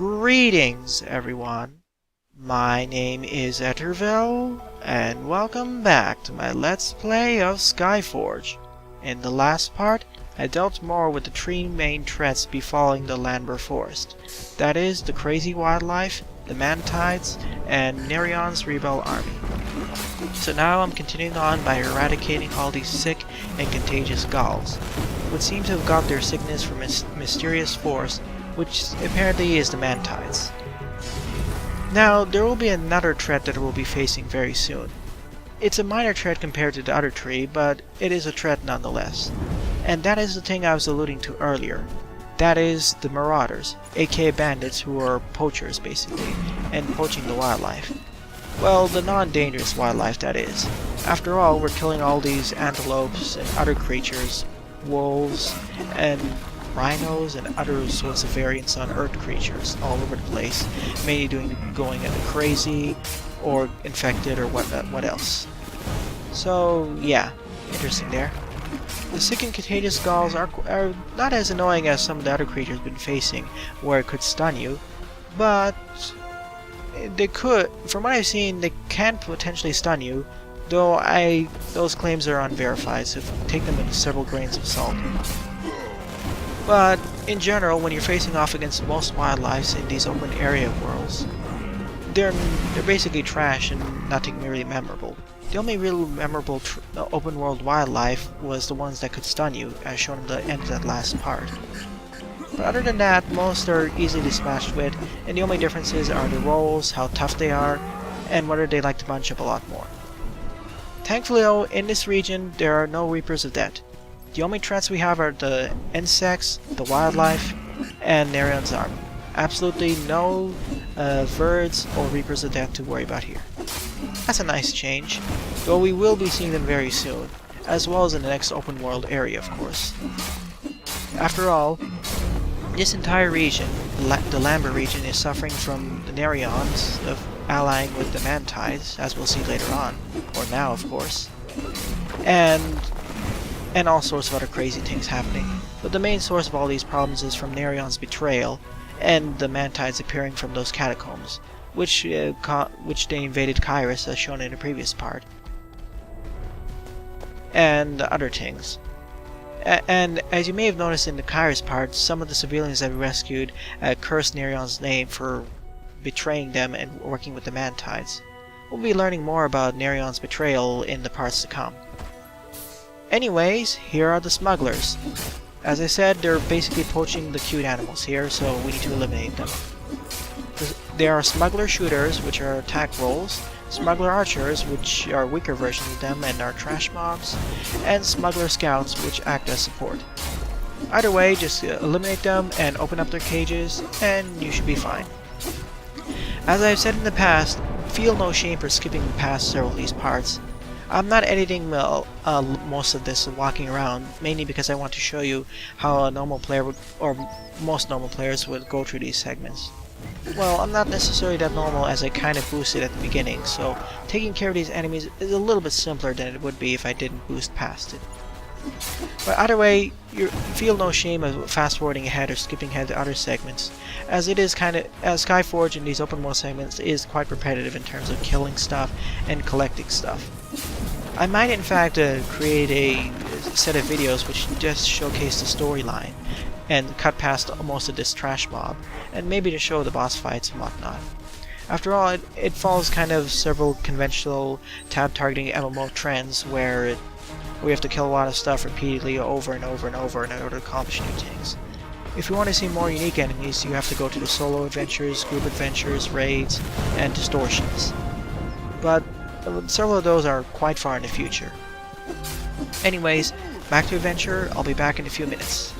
Greetings, everyone. My name is Etterville, and welcome back to my Let's Play of Skyforge. In the last part, I dealt more with the three main threats befalling the Lanber Forest. That is, the crazy wildlife, the Mantides, and Nerion's rebel army. So now I'm continuing on by eradicating all these sick and contagious Gauls, who seem to have got their sickness from a mysterious force, which apparently is the Mantides. Now, there will be another threat that we'll be facing very soon. It's a minor threat compared to the other three, but it is a threat nonetheless. And that is the thing I was alluding to earlier. That is the Marauders, aka bandits who are poachers basically, and poaching the wildlife. Well, the non-dangerous wildlife, that is. After all, we're killing all these antelopes and other creatures, wolves, and rhinos and other sorts of variants on Earth creatures all over the place, mainly going crazy or infected or what else. So yeah, interesting there. The sick and contagious Gauls are not as annoying as some of the other creatures been facing, where it could stun you, but they could, from what I've seen, they can potentially stun you, though those claims are unverified, so take them with several grains of salt. But in general, when you're facing off against most wildlife in these open area worlds, they're basically trash and nothing really memorable. The only real memorable open world wildlife was the ones that could stun you, as shown at the end of that last part. But other than that, most are easily dispatched with, and the only differences are the roles, how tough they are, and whether they like to bunch up a lot more. Thankfully though, in this region, there are no Reapers of Death. The only threats we have are the insects, the wildlife, and Nerion's army. Absolutely no Verds or Reapers of Death to worry about here. That's a nice change, though we will be seeing them very soon, as well as in the next open world area, of course. After all, this entire region, the Lanber region, is suffering from the Nerions of allying with the Mantides, as we'll see later on, or now, of course, and all sorts of other crazy things happening. But the main source of all these problems is from Nerion's betrayal, and the Mantides appearing from those catacombs, which they invaded Kyrus, as shown in the previous part, and other things. And as you may have noticed in the Kyrus part, some of the civilians that we rescued cursed Nerion's name for betraying them and working with the Mantides. We'll be learning more about Nerion's betrayal in the parts to come. Anyways, here are the smugglers. As I said, they're basically poaching the cute animals here, so we need to eliminate them. There are smuggler shooters, which are attack roles, smuggler archers, which are weaker versions of them and are trash mobs, and smuggler scouts, which act as support. Either way, just eliminate them and open up their cages, and you should be fine. As I've said in the past, feel no shame for skipping past several of these parts. I'm not editing most of this and walking around, mainly because I want to show you how a normal player would, or most normal players would go through these segments. Well, I'm not necessarily that normal, as I kind of boosted at the beginning, so taking care of these enemies is a little bit simpler than it would be if I didn't boost past it. But either way, you feel no shame of fast forwarding ahead or skipping ahead to other segments, as it is as Skyforge in these open world segments is quite repetitive in terms of killing stuff and collecting stuff. I might in fact create a set of videos which just showcase the storyline and cut past most of this trash mob, and maybe to show the boss fights and whatnot. After all, it follows kind of several conventional tab targeting MMO trends where we have to kill a lot of stuff repeatedly over and over and over in order to accomplish new things. If you want to see more unique enemies, you have to go to the solo adventures, group adventures, raids, and distortions. But several of those are quite far in the future. Anyways, back to adventure. I'll be back in a few minutes.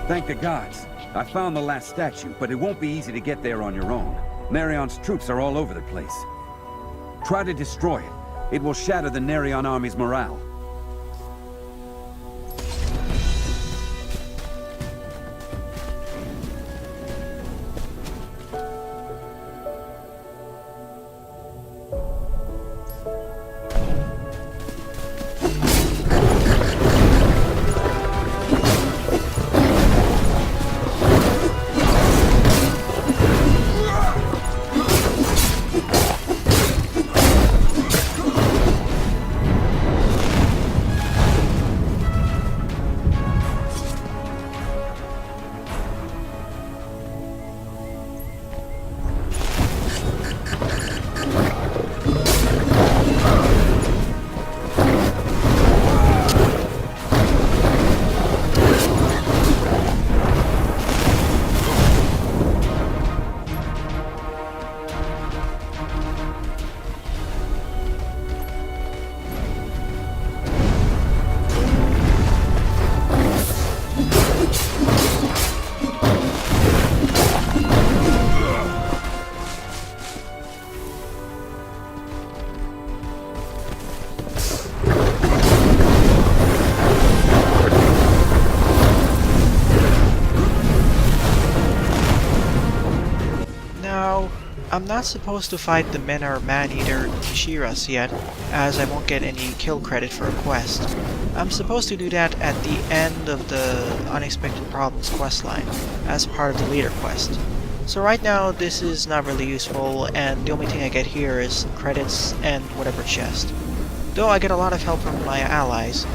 Thank the gods. I found the last statue, but it won't be easy to get there on your own. Nerion's troops are all over the place. Try to destroy it. It will shatter the Nerion army's morale. I'm not supposed to fight the men or man-eater Kishiras yet, as I won't get any kill credit for a quest. I'm supposed to do that at the end of the Unexpected Problems questline, as part of the leader quest. So right now this is not really useful, and the only thing I get here is credits and whatever chest. Though I get a lot of help from my allies,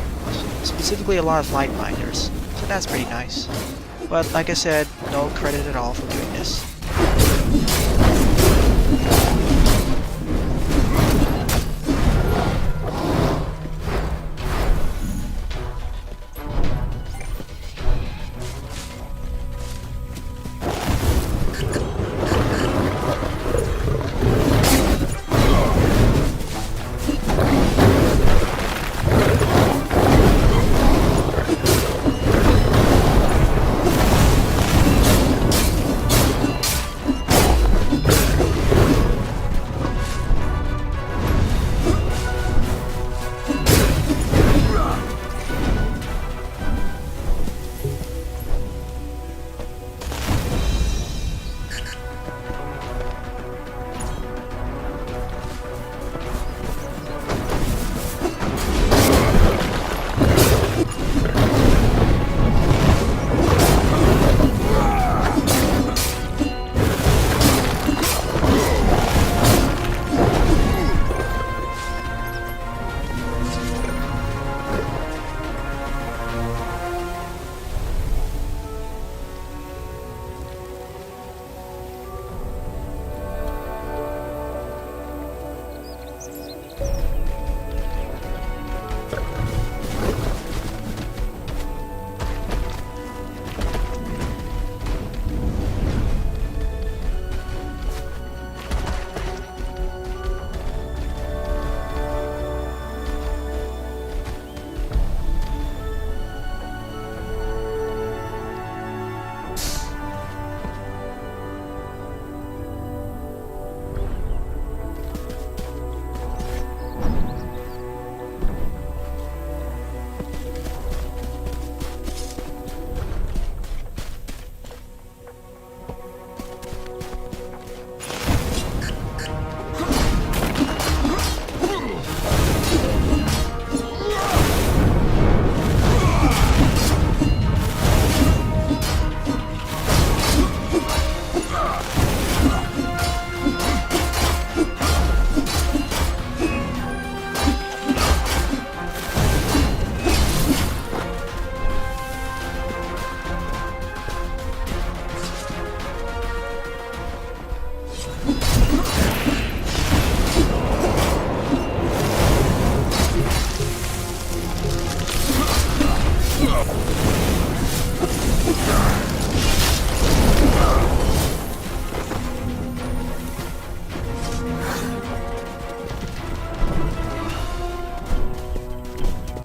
specifically a lot of light minders, so that's pretty nice. But like I said, no credit at all for doing this.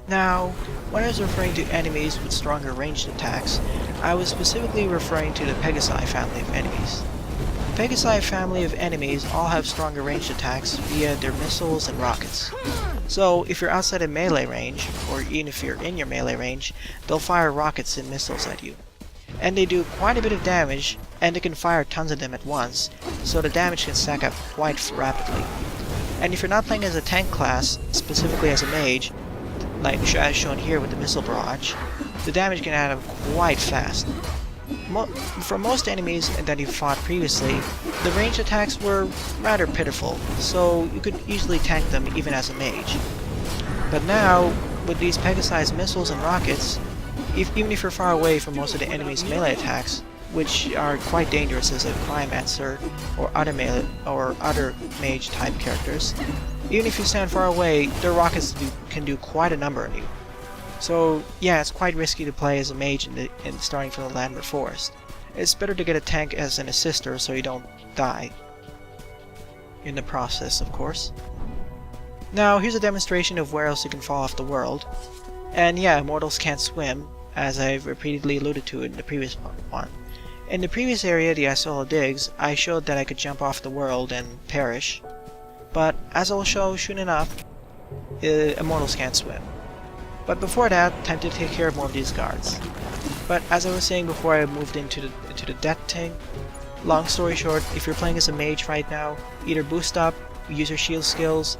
Now, when I was referring to enemies with stronger ranged attacks, I was specifically referring to the Pegasi family of enemies. The Pegasi family of enemies all have stronger ranged attacks via their missiles and rockets. So, if you're outside of melee range, or even if you're in your melee range, they'll fire rockets and missiles at you. And they do quite a bit of damage, and they can fire tons of them at once, so the damage can stack up quite rapidly. And if you're not playing as a tank class, specifically as a mage, like as shown here with the missile barrage, the damage can add up quite fast. For most enemies that you fought previously, the ranged attacks were rather pitiful, so you could easily tank them even as a mage. But now, with these Pegasi's missiles and rockets, even if you're far away from most of the enemy's melee attacks, which are quite dangerous as a Cryomancer or other mage type characters, even if you stand far away, their rockets can do quite a number on you. So yeah, it's quite risky to play as a mage in starting from the Lanber Forest. It's better to get a tank as an assister so you don't die in the process, of course. Now here's a demonstration of where else you can fall off the world. And yeah, mortals can't swim, as I've repeatedly alluded to in the previous one. In the previous area, the Isola Digs, I showed that I could jump off the world and perish. But as I'll show soon enough, immortals can't swim. But before that, time to take care of more of these guards. But as I was saying before I moved into the death thing, Long story short, if you're playing as a mage right now, either boost up, use your shield skills,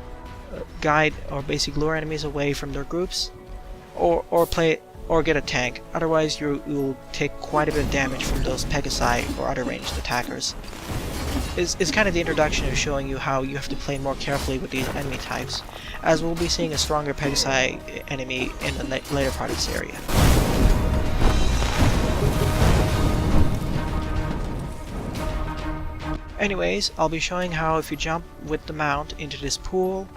guide or basic lure enemies away from their groups, or get a tank. Otherwise, you'll take quite a bit of damage from those pegasi or other ranged attackers. It's kind of the introduction of showing you how you have to play more carefully with these enemy types, as we'll be seeing a stronger pegasi enemy in the later part of this area. Anyways, I'll be showing how if you jump with the mount into this pool,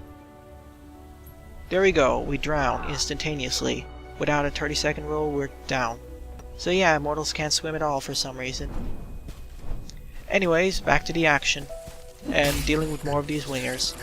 there we go, we drown instantaneously. Without a 30-second rule, we're down. So yeah, mortals can't swim at all for some reason. Anyways, back to the action, and dealing with more of these wingers.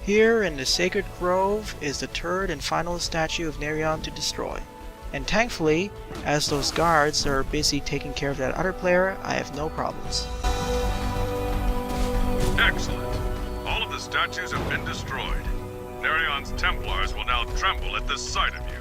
Here in the Sacred Grove is the third and final statue of Nerion to destroy. And thankfully, as those guards are busy taking care of that other player, I have no problems. Excellent. All of the statues have been destroyed. Nerion's Templars will now tremble at the sight of you.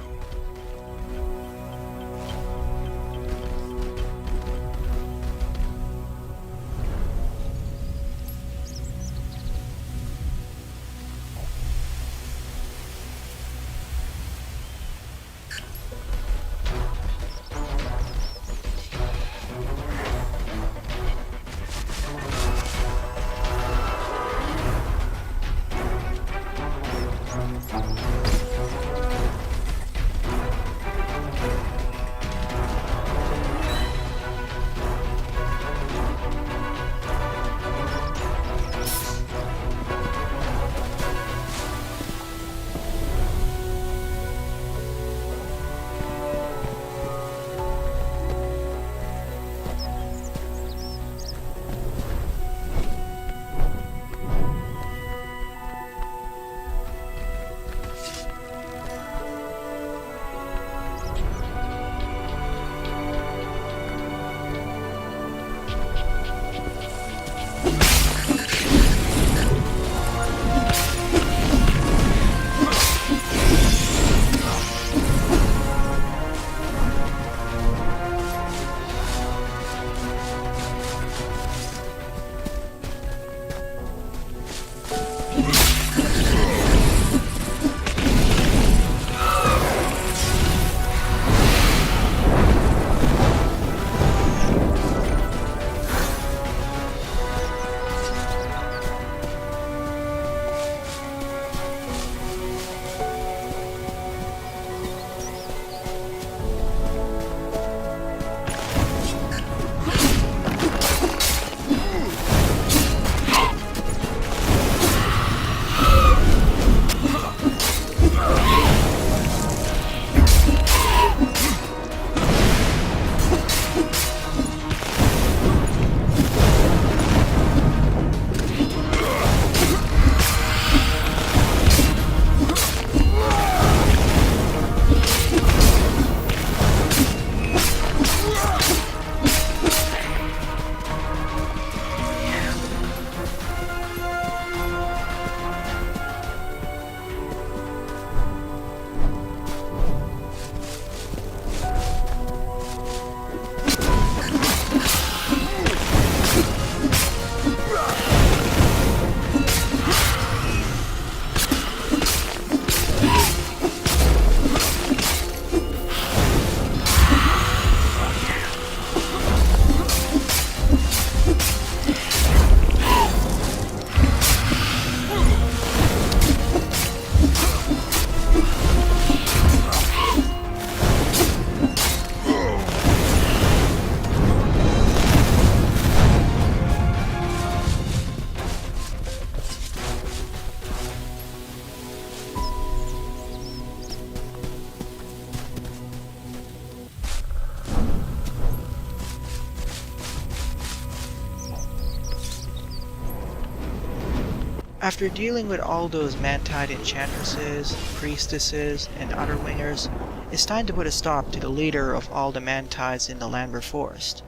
After dealing with all those man-tied enchantresses, priestesses, and other wingers, it's time to put a stop to the leader of all the man-tides in the Lanber Forest.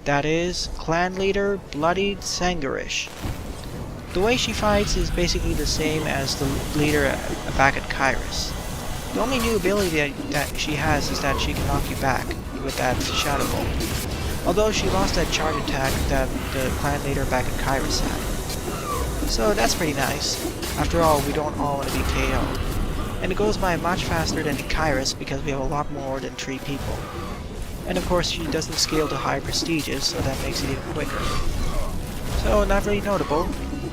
That is, clan leader Bloodied Sangarish. The way she fights is basically the same as the leader back at Kairos. The only new ability that she has is that she can knock you back with that Shadow Bolt. Although she lost that charge attack that the clan leader back at Kairos had. So that's pretty nice. After all, we don't all want to be KO'd. And it goes by much faster than Kairos because we have a lot more than 3 people. And of course she doesn't scale to high prestiges, so that makes it even quicker. So not really notable,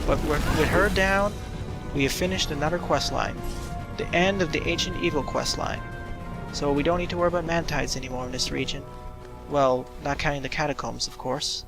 but with her down, we have finished another questline. The end of the Ancient Evil questline. So we don't need to worry about man-tides anymore in this region. Well, not counting the catacombs, of course.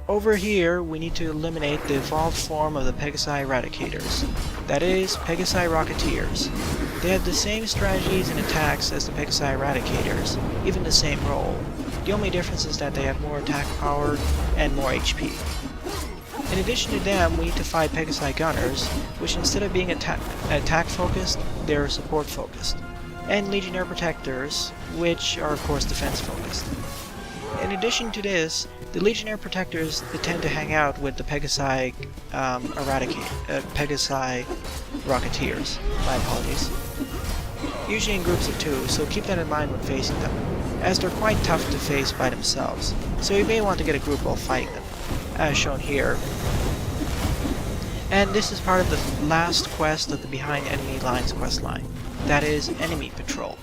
Over here, we need to eliminate the evolved form of the Pegasi Eradicators. That is, Pegasi Rocketeers. They have the same strategies and attacks as the Pegasi Eradicators, even the same role. The only difference is that they have more attack power and more HP. In addition to them, we need to fight Pegasi Gunners, which instead of being attack focused, they're support focused. And Legionnaire Protectors, which are of course defense focused. In addition to this, the Legionnaire Protectors tend to hang out with the Pegasi Pegasi Rocketeers. My apologies. Usually in groups of 2, so keep that in mind when facing them, as they're quite tough to face by themselves, so you may want to get a group while fighting them, as shown here. And this is part of the last quest of the Behind Enemy Lines questline, that is, Enemy Patrol.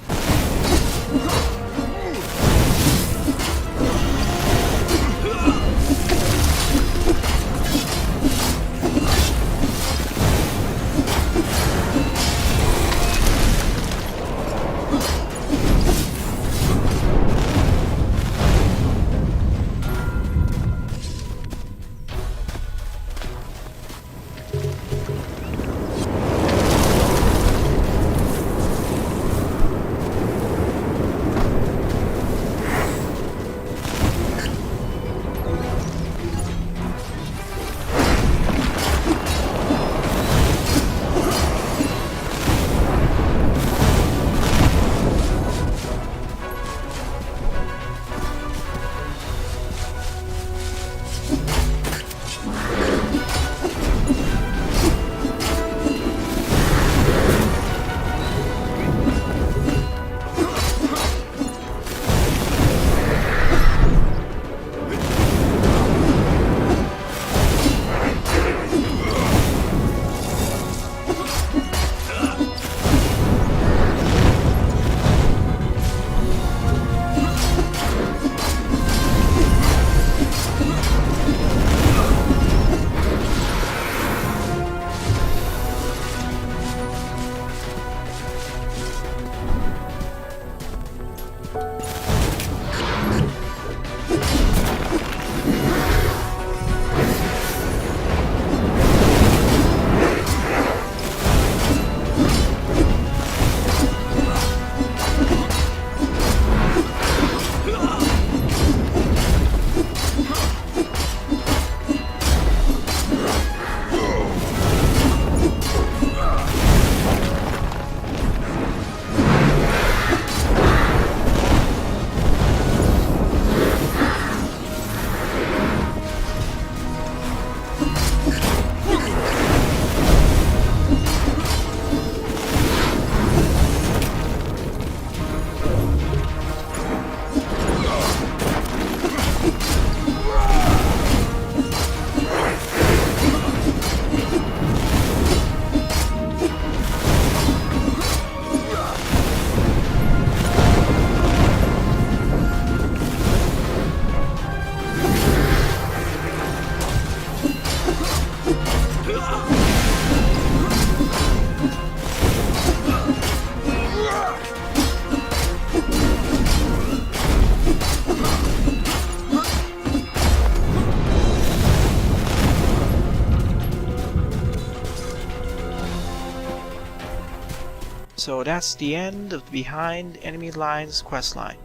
So that's the end of the Behind Enemy Lines questline.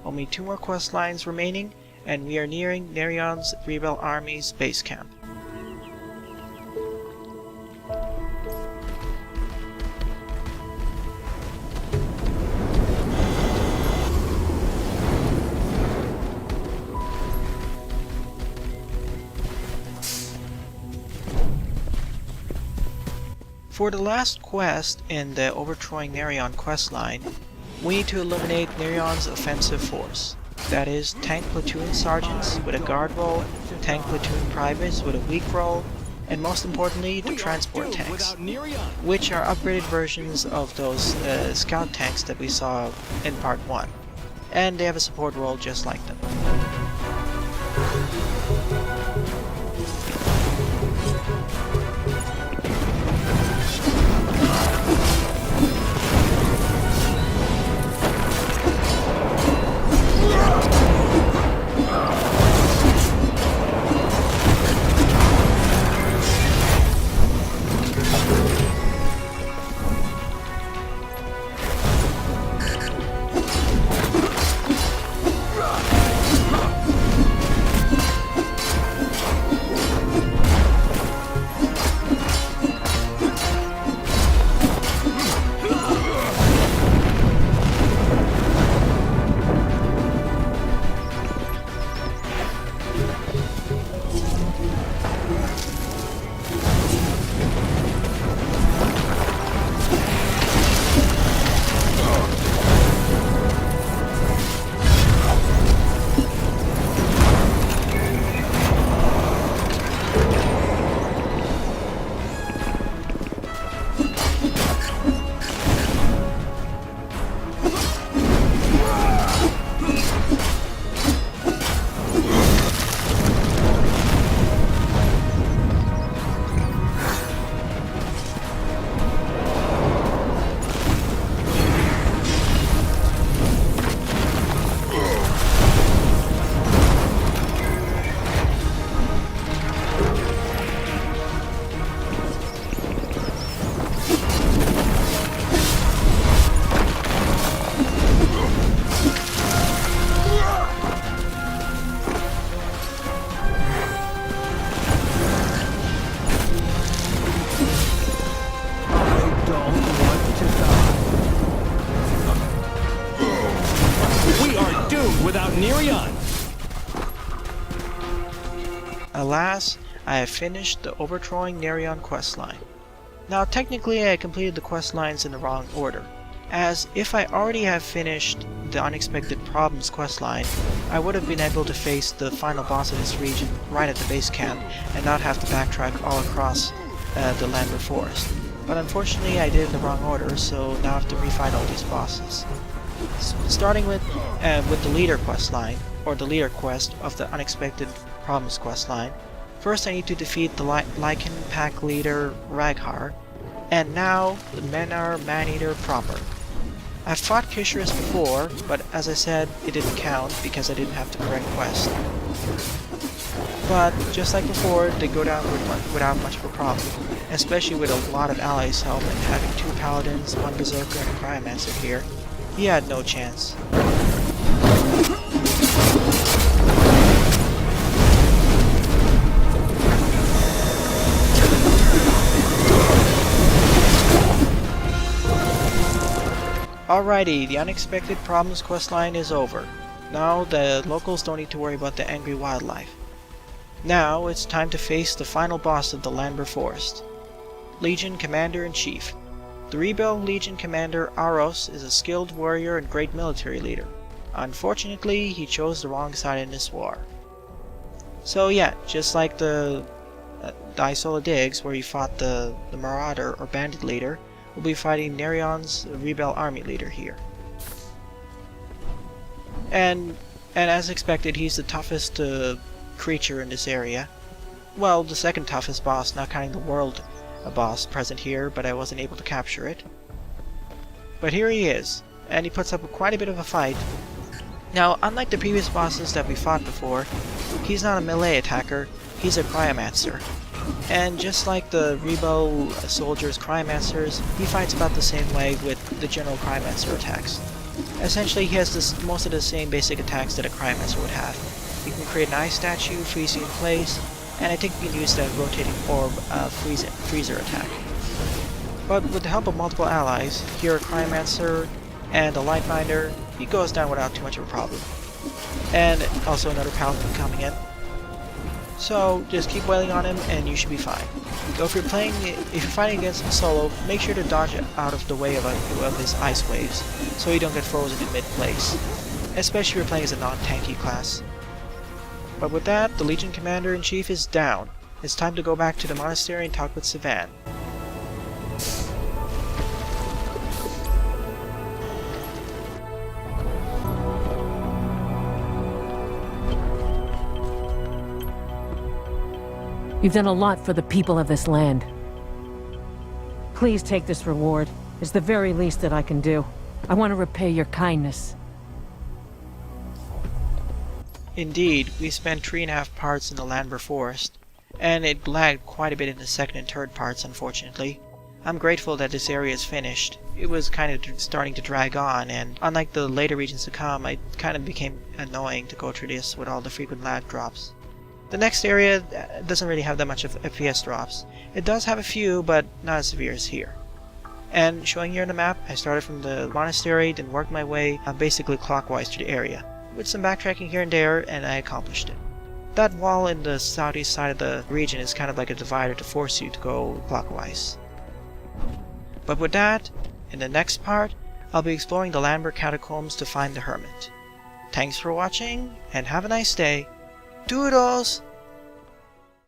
Only 2 more questlines remaining, and we are nearing Nerion's Rebel Army's base camp. For the last quest in the Overthrowing Nerion questline, we need to eliminate Nerion's offensive force. That is, tank platoon sergeants with a guard role, tank platoon privates with a weak role, and most importantly, the transport tanks, which are upgraded versions of those scout tanks that we saw in part 1. And they have a support role just like them. Without Nerion! Alas, I have finished the Overthrowing Nerion questline. Now technically I completed the questlines in the wrong order, as if I already have finished the Unexpected Problems questline, I would have been able to face the final boss of this region right at the base camp and not have to backtrack all across the Lanber Forest. But unfortunately I did it in the wrong order, so now I have to refight all these bosses. Starting with the leader questline, or the leader quest of the Unexpected Problems questline, first I need to defeat the Lycan pack leader Raghar, and now the Menar Maneater proper. I've fought Kishrus before, but as I said, it didn't count because I didn't have the correct quest. But just like before, they go down without much of a problem, especially with a lot of allies help and having 2 paladins, 1 berserker, and a cryomancer here. He had no chance. Alrighty, the Unexpected Problems questline is over. Now the locals don't need to worry about the angry wildlife. Now it's time to face the final boss of the Lanber Forest. Legion Commander-in-Chief. The Rebel Legion Commander Aros is a skilled warrior and great military leader. Unfortunately, he chose the wrong side in this war. So yeah, just like the Isola Diggs, where he fought the Marauder or Bandit leader, we'll be fighting Nerion's Rebel Army leader here. And as expected, he's the toughest creature in this area. Well, the second toughest boss, not counting the world boss present here, but I wasn't able to capture it. But here he is, and he puts up quite a bit of a fight. Now, unlike the previous bosses that we fought before, he's not a melee attacker, he's a cryomancer. And just like the Rebo soldiers' Cryomancers, he fights about the same way with the general Cryomancer attacks. Essentially, he has most of the same basic attacks that a Cryomancer would have. You can create an ice statue, freeze you in place, and I think you can use the rotating orb freezer attack. But with the help of multiple allies, here a Cryomancer and a Lightbinder, he goes down without too much of a problem. And also another Paladin coming in. So just keep wailing on him and you should be fine. Though if you're fighting against him solo, make sure to dodge out of the way of his ice waves, so you don't get frozen in mid-place, especially if you're playing as a non-tanky class. But with that, the Legion Commander-in-Chief is down. It's time to go back to the monastery and talk with Sivan. You've done a lot for the people of this land. Please take this reward. It's the very least that I can do. I want to repay your kindness. Indeed, we spent 3.5 parts in the Lanber Forest, and it lagged quite a bit in the second and third parts, unfortunately. I'm grateful that this area is finished. It was kind of starting to drag on, and unlike the later regions to come, it kind of became annoying to go through this with all the frequent lag drops. The next area doesn't really have that much of FPS drops. It does have a few, but not as severe as here. And showing here on the map, I started from the monastery, then worked my way basically clockwise to the area, with some backtracking here and there, and I accomplished it. That wall in the southeast side of the region is kind of like a divider to force you to go clockwise. But with that, in the next part, I'll be exploring the Lanber catacombs to find the hermit. Thanks for watching, and have a nice day. Doodles!